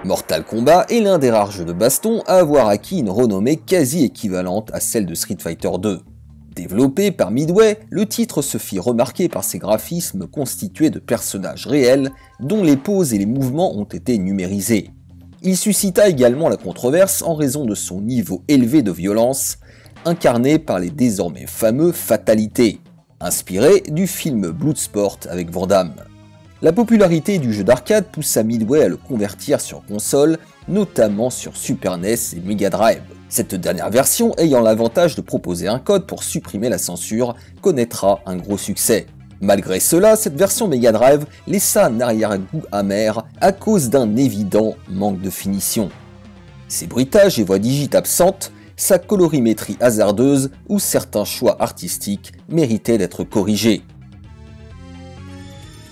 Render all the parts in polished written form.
Mortal Kombat est l'un des rares jeux de baston à avoir acquis une renommée quasi équivalente à celle de Street Fighter 2. Développé par Midway, le titre se fit remarquer par ses graphismes constitués de personnages réels dont les poses et les mouvements ont été numérisés. Il suscita également la controverse en raison de son niveau élevé de violence, incarné par les désormais fameux fatalités, inspiré du film Bloodsport avec Van Damme. La popularité du jeu d'arcade poussa Midway à le convertir sur console, notamment sur Super NES et Mega Drive. Cette dernière version, ayant l'avantage de proposer un code pour supprimer la censure, connaîtra un gros succès. Malgré cela, cette version Mega Drive laissa un arrière-goût amer à cause d'un évident manque de finition. Ses bruitages et voix digites absentes, sa colorimétrie hasardeuse ou certains choix artistiques méritaient d'être corrigés.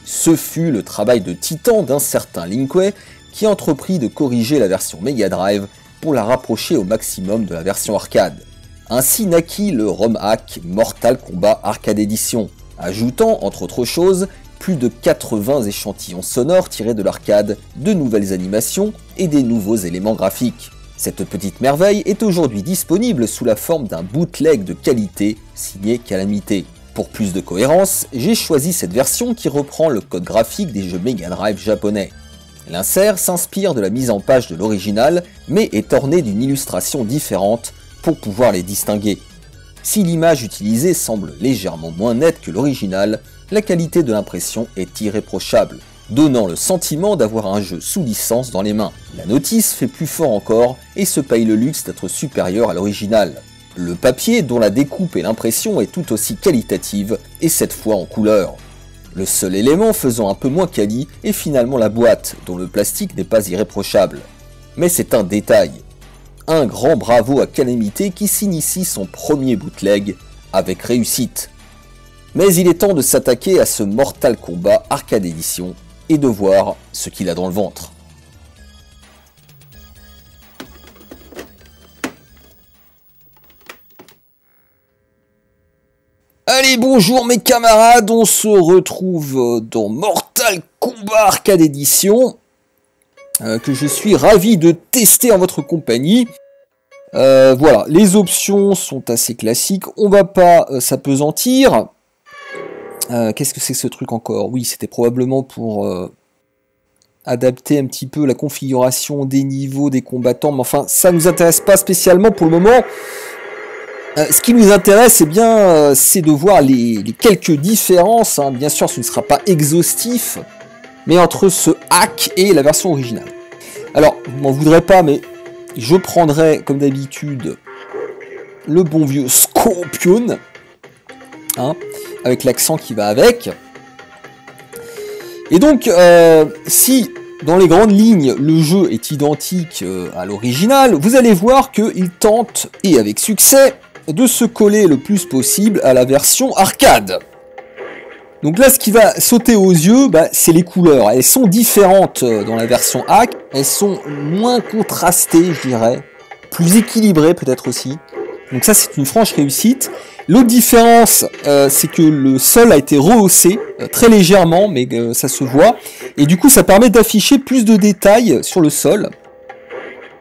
Ce fut le travail de titan d'un certain Linkway qui entreprit de corriger la version Mega Drive pour la rapprocher au maximum de la version arcade. Ainsi naquit le ROM hack Mortal Kombat Arcade Edition, ajoutant, entre autres choses, plus de 80 échantillons sonores tirés de l'arcade, de nouvelles animations et des nouveaux éléments graphiques. Cette petite merveille est aujourd'hui disponible sous la forme d'un bootleg de qualité signé Calamité. Pour plus de cohérence, j'ai choisi cette version qui reprend le code graphique des jeux Mega Drive japonais. L'insert s'inspire de la mise en page de l'original, mais est orné d'une illustration différente pour pouvoir les distinguer. Si l'image utilisée semble légèrement moins nette que l'original, la qualité de l'impression est irréprochable, donnant le sentiment d'avoir un jeu sous licence dans les mains. La notice fait plus fort encore et se paye le luxe d'être supérieure à l'original. Le papier, dont la découpe et l'impression est tout aussi qualitative, est cette fois en couleur. Le seul élément faisant un peu moins quali est finalement la boîte, dont le plastique n'est pas irréprochable. Mais c'est un détail. Un grand bravo à Calamité qui s'initie son premier bootleg avec réussite. Mais il est temps de s'attaquer à ce Mortal Kombat Arcade Edition et de voir ce qu'il a dans le ventre. Allez, bonjour mes camarades, on se retrouve dans Mortal Kombat Arcade Edition, que je suis ravi de tester en votre compagnie. Voilà, les options sont assez classiques, on va pas s'apesantir. Qu'est-ce que c'est que ce truc encore? Oui, c'était probablement pour adapter un petit peu la configuration des niveaux des combattants, mais enfin, ça nous intéresse pas spécialement pour le moment. Ce qui nous intéresse, c'est de voir les quelques différences. Hein. Bien sûr, ce ne sera pas exhaustif, mais entre ce hack et la version originale. Alors, vous m'en voudrez pas, mais je prendrai, comme d'habitude, le bon vieux Scorpion, hein, avec l'accent qui va avec. Et donc, si dans les grandes lignes, le jeu est identique à l'original, vous allez voir qu'il tente, et avec succès, de se coller le plus possible à la version arcade. Donc là, ce qui va sauter aux yeux, c'est les couleurs. Elles sont différentes dans la version hack, elles sont moins contrastées, je dirais, plus équilibrées peut-être aussi. Donc ça, c'est une franche réussite. L'autre différence, c'est que le sol a été rehaussé, très légèrement, mais ça se voit. Et du coup, ça permet d'afficher plus de détails sur le sol.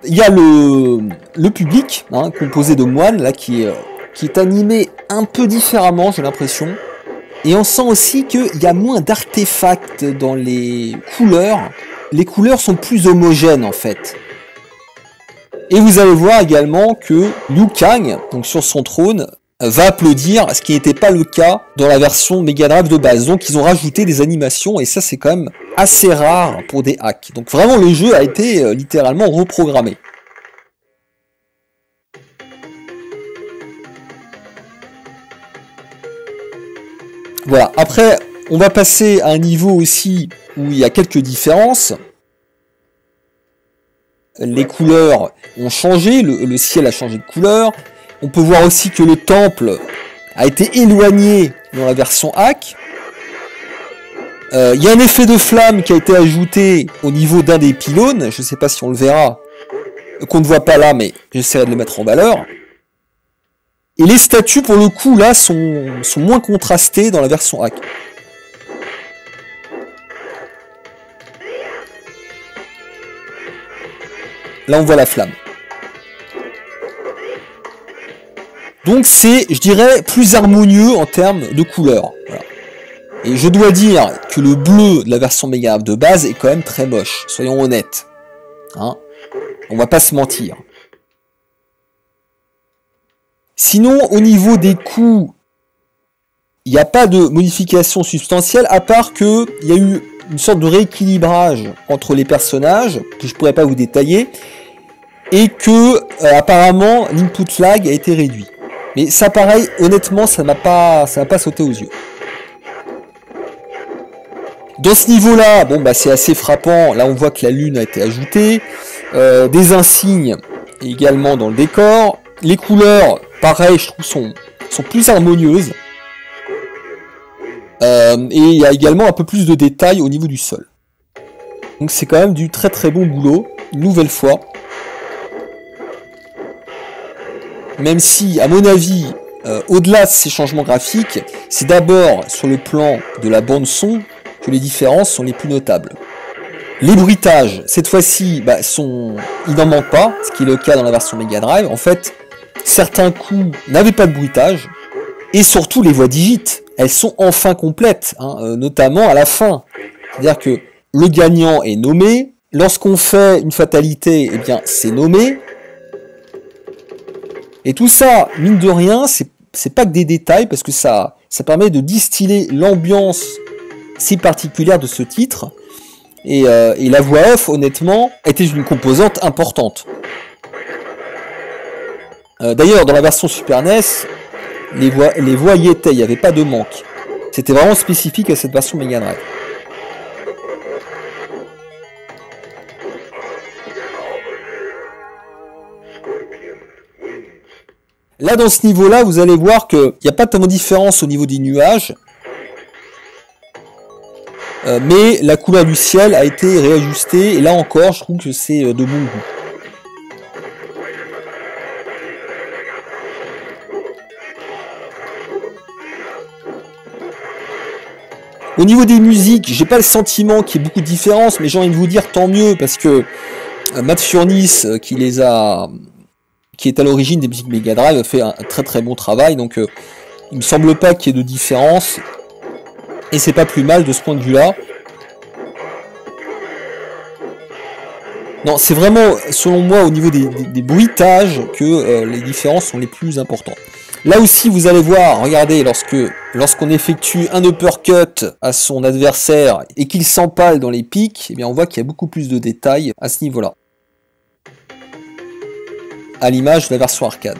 Il y a le public, hein, composé de moines, là, qui est animé un peu différemment, j'ai l'impression. Et on sent aussi qu'il y a moins d'artefacts dans les couleurs. Les couleurs sont plus homogènes, en fait. Et vous allez voir également que Liu Kang, donc sur son trône, va applaudir, ce qui n'était pas le cas dans la version Mega Drive de base. Donc ils ont rajouté des animations, et ça c'est quand même assez rare pour des hacks. Donc vraiment le jeu a été littéralement reprogrammé. Voilà, après on va passer à un niveau aussi où il y a quelques différences. Les couleurs ont changé, le ciel a changé de couleur. On peut voir aussi que le temple a été éloigné dans la version hack. Il y a un effet de flamme qui a été ajouté au niveau d'un des pylônes. Je ne sais pas si on le verra, qu'on ne voit pas là, mais j'essaierai de le mettre en valeur. Et les statues, pour le coup, là, sont moins contrastées dans la version hack. là on voit la flamme. Donc c'est, je dirais, plus harmonieux en termes de couleurs. Voilà. Et je dois dire que le bleu de la version Mega Drive de base est quand même très moche, soyons honnêtes. Hein, on va pas se mentir. Sinon, au niveau des coups, il n'y a pas de modification substantielle, à part qu'il y a eu une sorte de rééquilibrage entre les personnages, que je pourrais pas vous détailler, et que, apparemment, l'input lag a été réduit. Mais ça, pareil, honnêtement, ça m'a pas sauté aux yeux. Dans ce niveau-là, bon, bah, c'est assez frappant. Là, on voit que la lune a été ajoutée. Des insignes également dans le décor. Les couleurs, pareil, je trouve, sont plus harmonieuses. Et il y a également un peu plus de détails au niveau du sol. Donc c'est quand même du très très bon boulot, une nouvelle fois. Même si, à mon avis, au-delà de ces changements graphiques, c'est d'abord sur le plan de la bande son que les différences sont les plus notables. Les bruitages, cette fois-ci, bah, il n'en manque pas, ce qui est le cas dans la version Mega Drive. En fait, certains coups n'avaient pas de bruitage, et surtout les voix digites, elles sont enfin complètes, hein, notamment à la fin. C'est-à-dire que le gagnant est nommé, lorsqu'on fait une fatalité, eh bien c'est nommé. Et tout ça, mine de rien, c'est pas que des détails, parce que ça permet de distiller l'ambiance si particulière de ce titre. Et la voix off, honnêtement, était une composante importante. D'ailleurs, dans la version Super NES, les voix y étaient, il n'y avait pas de manque. C'était vraiment spécifique à cette version Mega Drive. Là, dans ce niveau-là, vous allez voir qu'il n'y a pas tellement de différence au niveau des nuages. Mais la couleur du ciel a été réajustée. Et là encore, je trouve que c'est de bon goût. Au niveau des musiques, j'ai pas le sentiment qu'il y ait beaucoup de différence, mais j'ai envie de vous dire tant mieux, parce que Matt Furniss, qui est à l'origine des musiques Mega Drive, a fait un très très bon travail, donc il me semble pas qu'il y ait de différence, et c'est pas plus mal de ce point de vue-là. Non, c'est vraiment, selon moi, au niveau des bruitages, que les différences sont les plus importantes. Là aussi, vous allez voir, regardez, lorsqu'on effectue un uppercut à son adversaire et qu'il s'empale dans les pics, eh bien on voit qu'il y a beaucoup plus de détails à ce niveau-là. À l'image de la version arcade.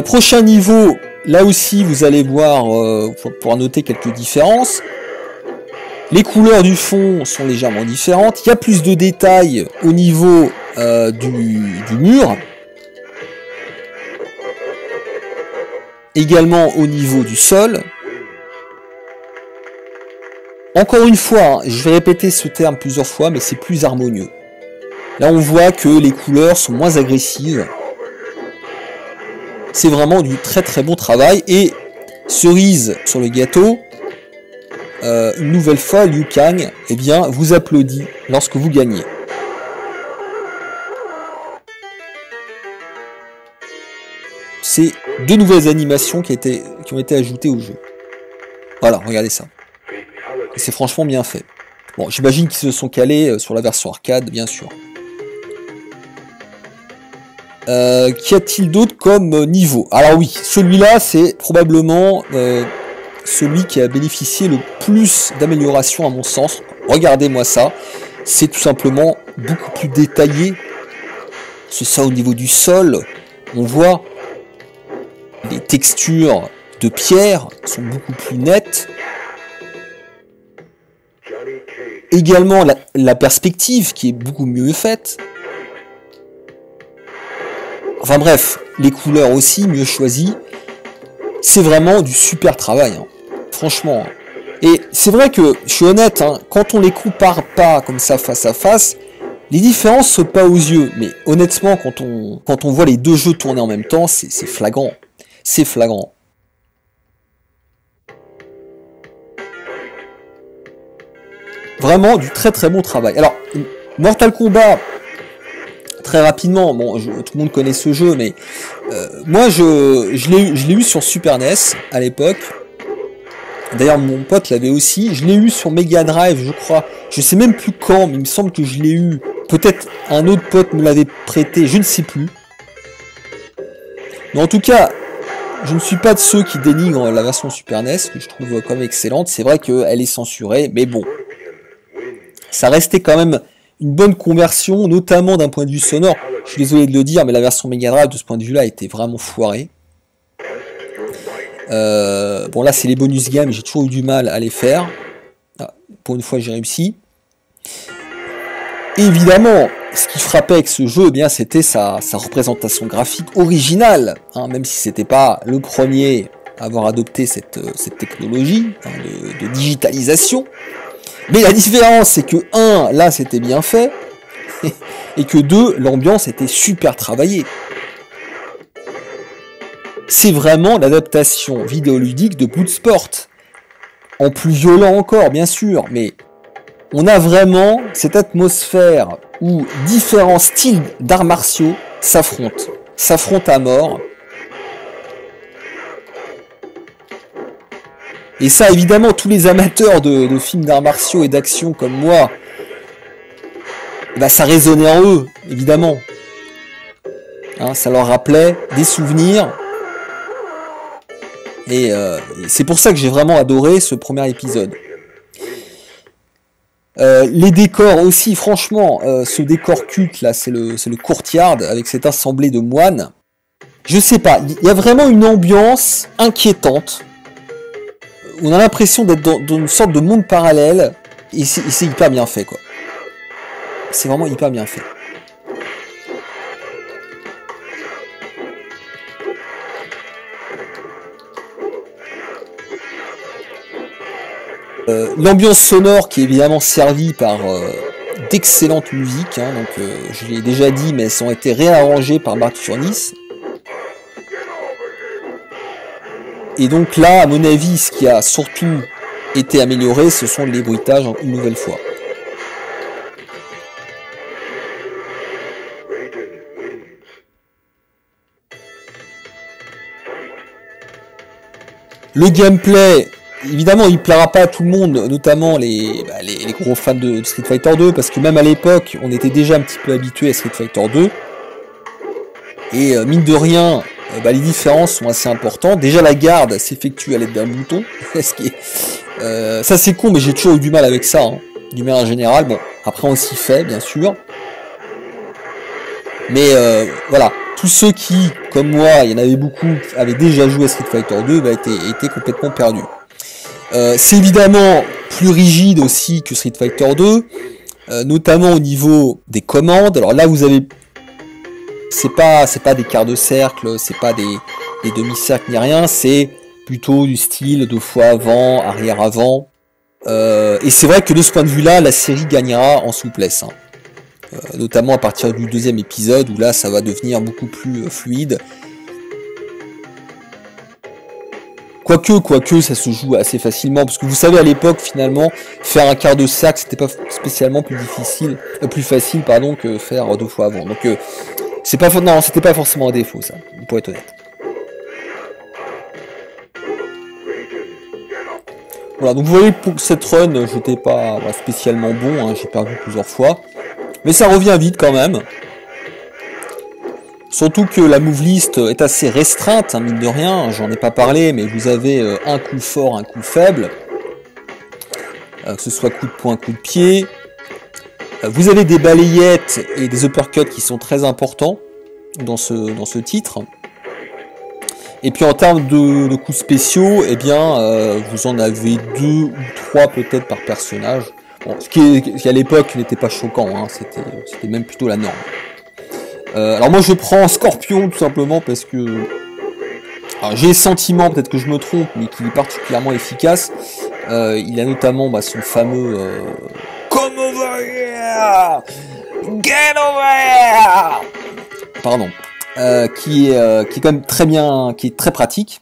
Prochain niveau, là aussi, vous allez voir, pour noter quelques différences. Les couleurs du fond sont légèrement différentes. Il y a plus de détails au niveau du mur. Également au niveau du sol. Encore une fois, je vais répéter ce terme plusieurs fois, mais c'est plus harmonieux. Là, on voit que les couleurs sont moins agressives. C'est vraiment du très très bon travail. Et cerise sur le gâteau, une nouvelle fois, Liu Kang, eh bien, vous applaudit lorsque vous gagnez. C'est deux nouvelles animations qui ont été ajoutées au jeu. Voilà, regardez ça. Et c'est franchement bien fait. Bon, j'imagine qu'ils se sont calés sur la version arcade, bien sûr. Qu'y a-t-il d'autre comme niveau? Alors oui, celui-là, c'est probablement celui qui a bénéficié le plus d'amélioration à mon sens. Regardez-moi ça. C'est tout simplement beaucoup plus détaillé. C'est ça au niveau du sol. On voit les textures de pierre sont beaucoup plus nettes. Également la perspective qui est beaucoup mieux faite. Enfin bref, les couleurs aussi mieux choisies. C'est vraiment du super travail, hein. Franchement. Et c'est vrai que, je suis honnête, hein, quand on les compare pas comme ça face à face, les différences sautent pas aux yeux. Mais honnêtement, quand on voit les deux jeux tourner en même temps, c'est flagrant. C'est flagrant. Vraiment du très très bon travail. Alors, Mortal Kombat, très rapidement, bon, tout le monde connaît ce jeu, mais moi je l'ai eu sur Super NES à l'époque. D'ailleurs mon pote l'avait aussi, je l'ai eu sur Mega Drive je crois, je sais même plus quand, mais il me semble que je l'ai eu, peut-être un autre pote me l'avait prêté, je ne sais plus. Mais en tout cas, je ne suis pas de ceux qui dénigrent la version Super NES, que je trouve quand même excellente, c'est vrai qu'elle est censurée, mais bon, ça restait quand même une bonne conversion, notamment d'un point de vue sonore. Je suis désolé de le dire, mais la version Mega Drive de ce point de vue-là était vraiment foirée. Bon là c'est les bonus games, j'ai toujours eu du mal à les faire. Ah, pour une fois j'ai réussi. Et évidemment, ce qui frappait avec ce jeu, eh bien c'était sa représentation graphique originale, hein, même si c'était pas le premier à avoir adopté cette technologie hein, de digitalisation. Mais la différence c'est que 1, là c'était bien fait, et que 2, l'ambiance était super travaillée. C'est vraiment l'adaptation vidéoludique de Bloodsport. En plus violent encore, bien sûr, mais on a vraiment cette atmosphère où différents styles d'arts martiaux s'affrontent à mort. Et ça, évidemment, tous les amateurs de films d'arts martiaux et d'action comme moi, bah, ça résonnait en eux, évidemment. Hein, ça leur rappelait des souvenirs. Et c'est pour ça que j'ai vraiment adoré ce premier épisode. Les décors aussi, franchement, ce décor culte là, c'est le courtyard avec cette assemblée de moines. Je sais pas, il y a vraiment une ambiance inquiétante. On a l'impression d'être dans une sorte de monde parallèle, et c'est hyper bien fait, quoi. C'est vraiment hyper bien fait. L'ambiance sonore qui est évidemment servie par d'excellentes musiques, hein, donc je l'ai déjà dit, mais elles ont été réarrangées par Mark Furniss. Et donc là, à mon avis, ce qui a surtout été amélioré, ce sont les bruitages une nouvelle fois. Le gameplay, évidemment, il plaira pas à tout le monde, notamment les gros fans de Street Fighter 2, parce que même à l'époque, on était déjà un petit peu habitué à Street Fighter 2. Et mine de rien, les différences sont assez importantes. Déjà, la garde s'effectue à l'aide d'un bouton. Ça, c'est con, mais j'ai toujours eu du mal avec ça, hein, du mal en général. Bon, après, on s'y fait, bien sûr. Mais voilà, tous ceux qui, comme moi, il y en avait beaucoup, avaient déjà joué à Street Fighter 2, étaient complètement perdus. C'est évidemment plus rigide aussi que Street Fighter 2, notamment au niveau des commandes. Alors là, vous avez, c'est pas des quarts de cercle, c'est pas des demi-cercles ni rien, c'est plutôt du style 2 fois avant, arrière avant. Et c'est vrai que de ce point de vue-là, la série gagnera en souplesse, hein. Notamment à partir du 2e épisode où là, ça va devenir beaucoup plus fluide. Quoique, ça se joue assez facilement, parce que vous savez, à l'époque, finalement, faire un quart de cercle, c'était pas spécialement plus facile, que faire 2 fois avant. Donc, non, c'était pas forcément un défaut, ça, pour être honnête. Voilà, donc vous voyez, pour cette run, j'étais pas spécialement bon, hein, j'ai perdu plusieurs fois. Mais ça revient vite quand même. Surtout que la move list est assez restreinte, hein, mine de rien, j'en ai pas parlé, mais vous avez un coup fort, un coup faible. Que ce soit coup de poing, coup de pied. Vous avez des balayettes et des uppercuts qui sont très importants dans ce titre. Et puis en termes de coups spéciaux, eh bien, vous en avez 2 ou 3 peut-être par personnage. Bon, ce qui à l'époque n'était pas choquant, hein, c'était même plutôt la norme. Alors moi je prends Scorpion tout simplement parce que j'ai le sentiment, peut-être que je me trompe, mais qu'il est particulièrement efficace. Il a notamment son fameux Come over here! Get over here! Pardon. Qui est quand même très bien, qui est très pratique,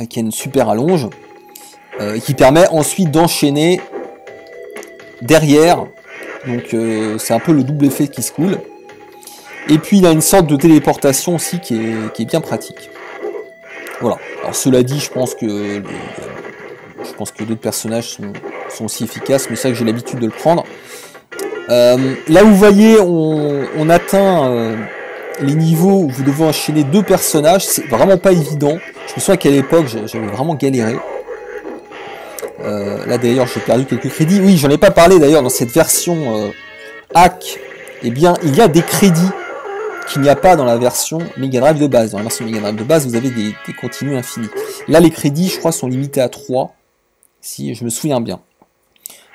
qui a une super allonge, qui permet ensuite d'enchaîner derrière Donc c'est un peu le double effet qui se coule. Et puis il a une sorte de téléportation aussi qui est bien pratique. Voilà. Alors cela dit, je pense que d'autres personnages sont aussi efficaces, mais c'est vrai que j'ai l'habitude de le prendre. Là vous voyez, on atteint les niveaux où vous devez enchaîner 2 personnages, c'est vraiment pas évident. Je me souviens qu'à l'époque j'avais vraiment galéré. Là d'ailleurs j'ai perdu quelques crédits. Oui, j'en ai pas parlé d'ailleurs dans cette version hack. Eh bien il y a des crédits qu'il n'y a pas dans la version Mega Drive de base. Dans la version Mega Drive de base vous avez des continues infinis. Là les crédits je crois sont limités à 3, si je me souviens bien.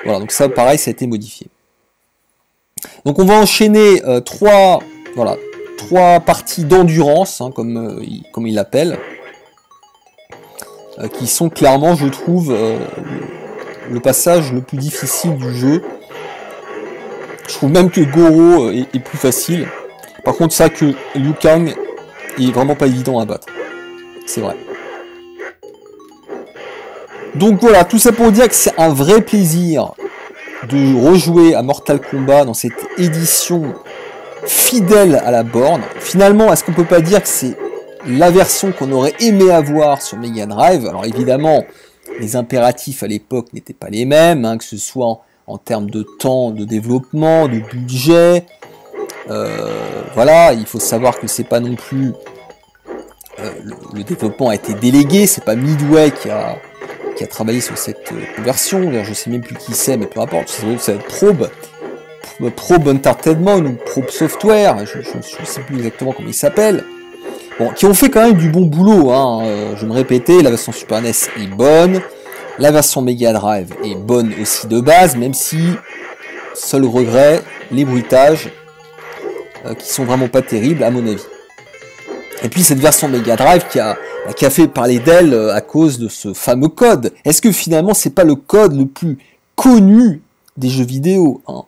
Voilà, donc ça pareil ça a été modifié. Donc on va enchaîner 3 parties d'endurance, hein, comme il l'appelle, qui sont clairement, je trouve, le passage le plus difficile du jeu. Je trouve même que Goro est plus facile. Par contre, ça que Liu Kang est vraiment pas évident à battre. C'est vrai. Donc voilà, tout ça pour dire que c'est un vrai plaisir de rejouer à Mortal Kombat dans cette édition fidèle à la borne. Finalement, est-ce qu'on peut pas dire que c'est la version qu'on aurait aimé avoir sur Mega Drive? Alors évidemment, les impératifs à l'époque n'étaient pas les mêmes, hein, que ce soit en termes de temps de développement, de budget. Voilà, il faut savoir que c'est pas non plus le développement a été délégué, c'est pas Midway qui a travaillé sur cette version. Je sais même plus qui c'est, mais peu importe, c'est Probe Entertainment ou Probe Software, je ne sais plus exactement comment il s'appelle. Bon, qui ont fait quand même du bon boulot, hein. Je vais me répéter, la version Super NES est bonne, la version Mega Drive est bonne aussi de base, même si, seul regret, les bruitages, qui sont vraiment pas terribles à mon avis. Et puis cette version Mega Drive qui a fait parler d'elle à cause de ce fameux code. Est-ce que finalement c'est pas le code le plus connu des jeux vidéo, hein?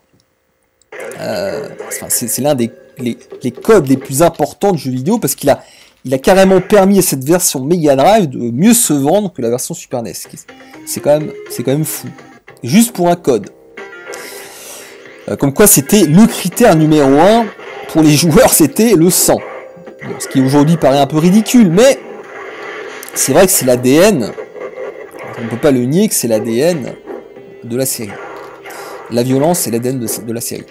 C'est l'un des les codes les plus importants de jeux vidéo parce qu'il a carrément permis à cette version Mega Drive de mieux se vendre que la version Super NES. C'est quand même fou. Juste pour un code. Comme quoi c'était le critère numéro 1 pour les joueurs, c'était le sang. Bon, ce qui aujourd'hui paraît un peu ridicule, mais c'est vrai que c'est l'ADN. On ne peut pas le nier que c'est l'ADN de la série. La violence, c'est l'ADN de la série.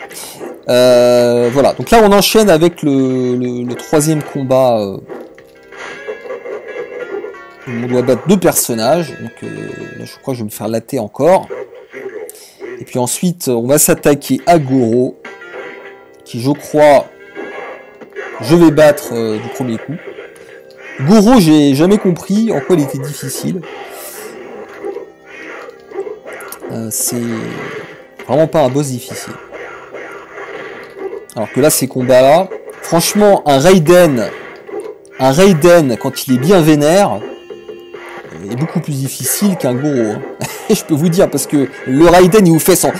Voilà, donc là on enchaîne avec le troisième combat. On doit battre 2 personnages, donc là, je crois que je vais me faire latter encore. Et puis ensuite, on va s'attaquer à Goro, qui je crois, je vais battre du premier coup. Goro, j'ai jamais compris en quoi il était difficile. C'est vraiment pas un boss difficile. Alors que là, ces combats-là, franchement, un Raiden, quand il est bien vénère, est beaucoup plus difficile qu'un Goro. Hein. Je peux vous dire, parce que le Raiden, il vous fait son...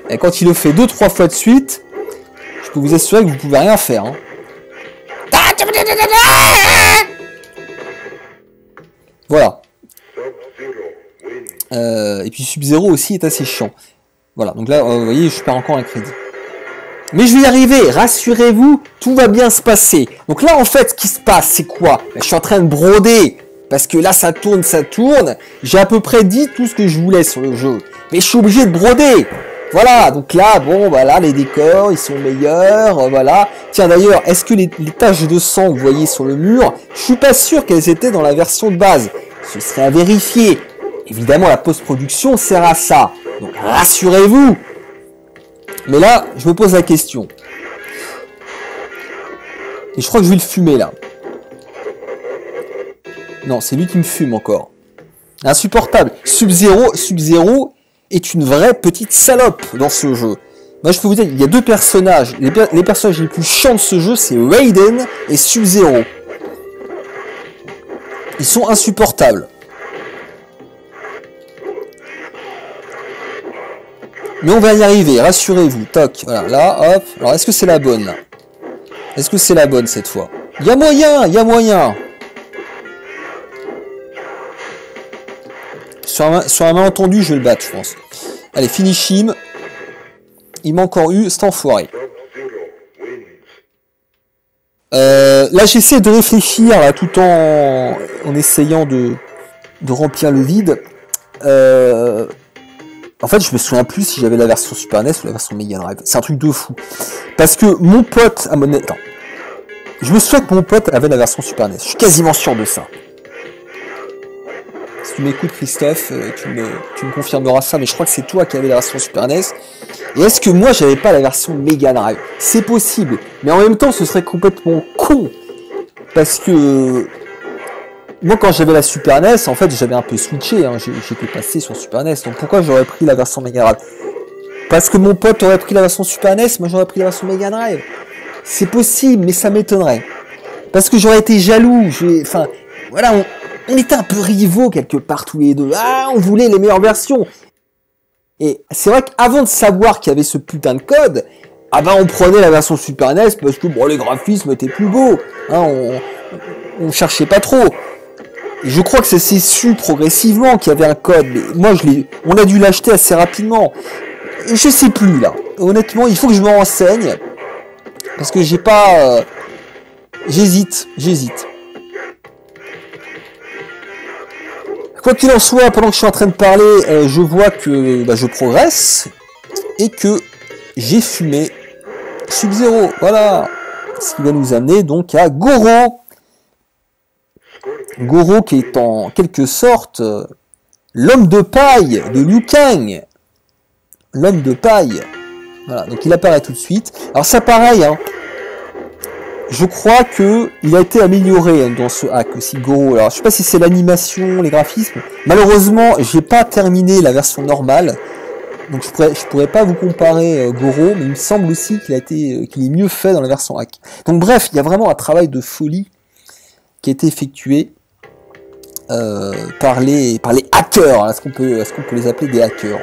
Et quand il le fait 2-3 fois de suite, je peux vous assurer que vous pouvez rien faire. Hein. Voilà. Et puis Sub-Zero aussi est assez chiant. Voilà, donc là, vous voyez, je perds encore un crédit. Mais je vais y arriver, rassurez-vous, tout va bien se passer. Donc là, en fait, ce qui se passe, c'est quoi? Je suis en train de broder, parce que là, ça tourne. J'ai à peu près dit tout ce que je voulais sur le jeu. Mais je suis obligé de broder. Voilà, donc là, bon, voilà, les décors, ils sont meilleurs, voilà. Tiens, d'ailleurs, est-ce que les taches de sang que vous voyez sur le mur, je suis pas sûr qu'elles étaient dans la version de base. Ce serait à vérifier. Évidemment, la post-production sert à ça. Donc, rassurez-vous. Mais là, je me pose la question. Et je crois que je vais le fumer, là. Non, c'est lui qui me fume encore. Insupportable. Sub-Zero est une vraie petite salope dans ce jeu. Moi, je peux vous dire, il y a 2 personnages. Les personnages les plus chiants de ce jeu, c'est Raiden et Sub-Zero. Ils sont insupportables. Mais on va y arriver, rassurez-vous. Toc, voilà, là, hop. Alors, est-ce que c'est la bonne, là? Est-ce que c'est la bonne, cette fois? Il y a moyen, il y a moyen. Sur un malentendu, je vais le battre, je pense. Allez, finish him. Il m'a encore eu cet enfoiré. Là, j'essaie de réfléchir là, tout en essayant de remplir le vide. En fait, je me souviens plus si j'avais la version Super NES ou la version Mega Drive. C'est un truc de fou. Parce que mon pote à mon... Attends. Je me souviens que mon pote avait la version Super NES. Je suis quasiment sûr de ça. Si tu m'écoutes, Christophe, tu me confirmeras ça, mais je crois que c'est toi qui avais la version Super NES. Et est-ce que moi, j'avais pas la version Mega Drive? C'est possible. Mais en même temps, ce serait complètement con. Parce que... Moi, quand j'avais la Super NES, en fait, j'avais un peu switché. Hein. J'étais passé sur Super NES. Donc pourquoi j'aurais pris la version Mega Drive? Parce que mon pote aurait pris la version Super NES, moi j'aurais pris la version Mega Drive. C'est possible, mais ça m'étonnerait. Parce que j'aurais été jaloux. Enfin, voilà, on était un peu rivaux quelque part tous les deux. Ah, on voulait les meilleures versions. Et c'est vrai qu'avant de savoir qu'il y avait ce putain de code, ah ben on prenait la version Super NES parce que bon, les graphismes étaient plus beaux. Hein, on cherchait pas trop. Et je crois que ça s'est su progressivement qu'il y avait un code. Mais moi, on a dû l'acheter assez rapidement. Et je sais plus là. Honnêtement, il faut que je me renseigne parce que j'ai pas. J'hésite. Quoi qu'il en soit, pendant que je suis en train de parler, je vois que je progresse et que j'ai fumé Sub-Zero. Voilà. Ce qui va nous amener donc à Goro. Goro qui est en quelque sorte l'homme de paille de Liu Kang. L'homme de paille. Voilà, donc il apparaît tout de suite. Alors ça pareil, hein. Je crois que il a été amélioré dans ce hack aussi, Goro. Alors je sais pas si c'est l'animation, les graphismes. Malheureusement, j'ai pas terminé la version normale. Donc je pourrais pas vous comparer Goro, mais il me semble aussi qu'il est mieux fait dans la version hack. Donc bref, il y a vraiment un travail de folie qui a été effectué par les hackers. Est-ce qu'on peut les appeler des hackers?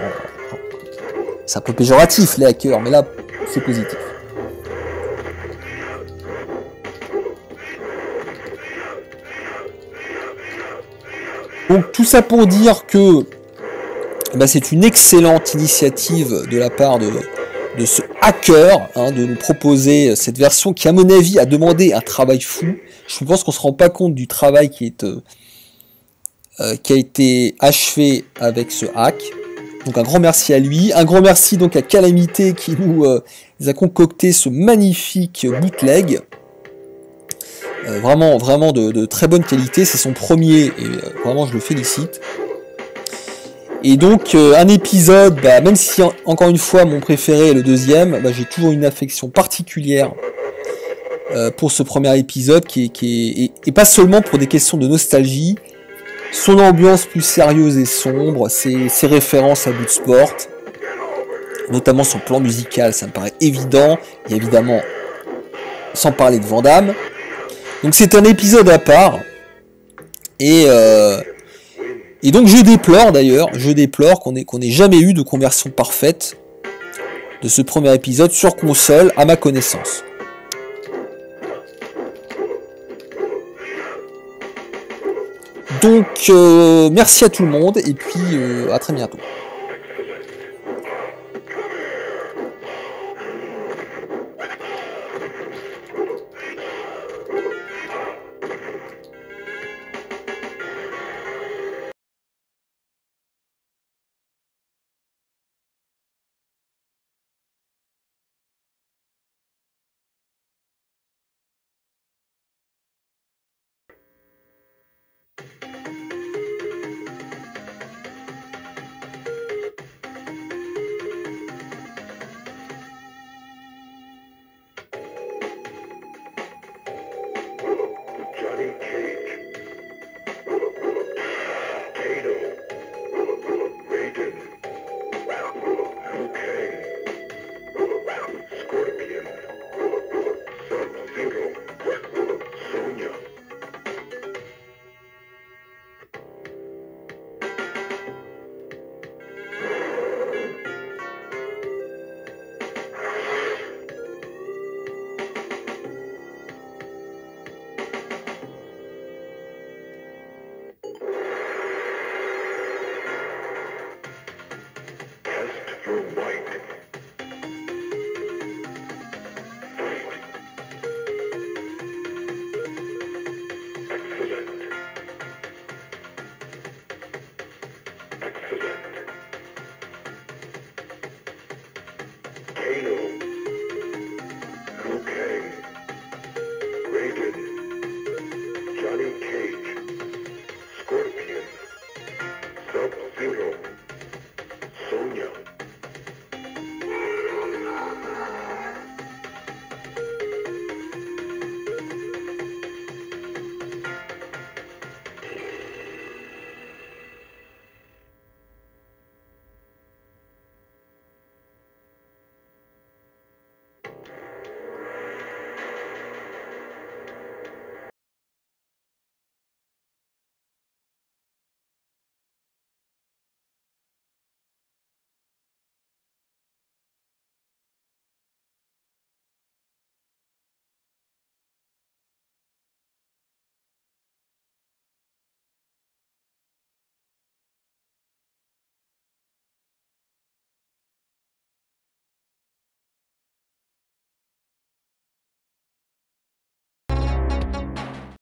C'est un peu péjoratif les hackers, mais là c'est positif. Donc tout ça pour dire que c'est une excellente initiative de la part de ce hacker, hein, de nous proposer cette version qui à mon avis a demandé un travail fou. Je pense qu'on se rend pas compte du travail qui a été achevé avec ce hack. Donc un grand merci à lui, un grand merci donc à Calamité qui nous a concocté ce magnifique bootleg. Vraiment de très bonne qualité, c'est son premier et vraiment je le félicite. Et donc un épisode, même si encore une fois mon préféré est le deuxième, j'ai toujours une affection particulière pour ce premier épisode et pas seulement pour des questions de nostalgie, son ambiance plus sérieuse et sombre, ses références à Bloodsport, notamment son plan musical, ça me paraît évident, et évidemment sans parler de Van Damme. Donc c'est un épisode à part, et donc je déplore qu'on ait jamais eu de conversion parfaite de ce premier épisode sur console à ma connaissance. Donc merci à tout le monde et puis à très bientôt.